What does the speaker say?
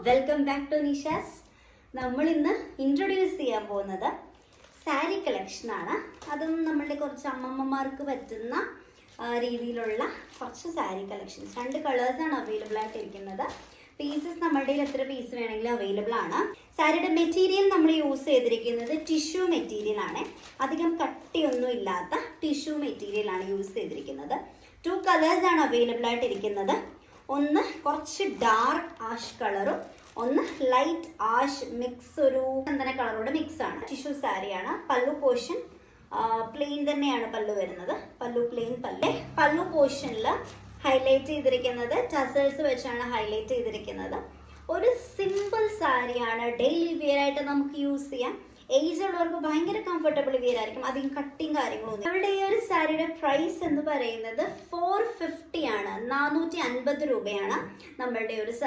Welcome back to Nisha's. നമ്മൾ ഇന്ന് introduce ചെയ്യാൻ പോകുന്നത് സാരി കളക്ഷൻ ആണ്. അതും നമ്മളുടെ കുറച്ച് അമ്മമ്മമാർക്ക് പറ്റുന്ന രീതിയിലുള്ള കുറച്ച് സാരി കളക്ഷൻസ്. 2 കളേഴ്സാണ് അവൈലബിൾ ആയിട്ടിരിക്കുന്നത്. പീസസ് നമ്മളുടെ എത്ര പീസ് വേണമെങ്കിലും അവൈലബിൾ ആണ്. സാരിയുടെ മെറ്റീരിയൽ നമ്മൾ യൂസ് ചെയ്തിരിക്കുന്നത് ടിഷ്യൂ മെറ്റീരിയൽ ആണ്. അധികം കട്ടിയൊന്നും ഇല്ലാത്ത ടിഷ്യൂ മെറ്റീരിയൽ ആണ് യൂസ് ചെയ്തിരിക്കുന്നത്. 2 കളേഴ്സ് ആണ് അവൈലബിൾ ആയിട്ടിരിക്കുന്നത്. ഒന്ന് കുറച്ച് ഡാർക്ക് ആഷ് കളറും ഒന്ന് ലൈറ്റ് ആഷ് മിക്സ്, ഒരു ചന്ദന കളറോട് മിക്സ് ആണ്. ടിഷ്യൂ സാരിയാണ്. പല്ലു പോർഷൻ പ്ലെയിൻ തന്നെയാണ് പല്ലു വരുന്നത്. പല്ലു പ്ലെയിൻ പല്ലു പോർഷനിൽ ഹൈലൈറ്റ് ചെയ്തിരിക്കുന്നത് ടസൽസ് വെച്ചാണ് ഹൈലൈറ്റ് ചെയ്തിരിക്കുന്നത്. ഒരു സിമ്പിൾ സാരിയാണ്. ഡെയിലി വെയർ ആയിട്ട് നമുക്ക് യൂസ് ചെയ്യാം. ഏജ് ഉള്ളവർക്ക് ഭയങ്കര കംഫർട്ടബിൾ വെയർ ആയിരിക്കും. അധികം കട്ടിങ് കാര്യങ്ങളൊന്നും. നമ്മളുടെ ഈ ഒരു സാരിയുടെ പ്രൈസ് എന്ന് പറയുന്നത് 450 ആണ്. 450 രൂപയാണ് നമ്മളുടെ ഒരു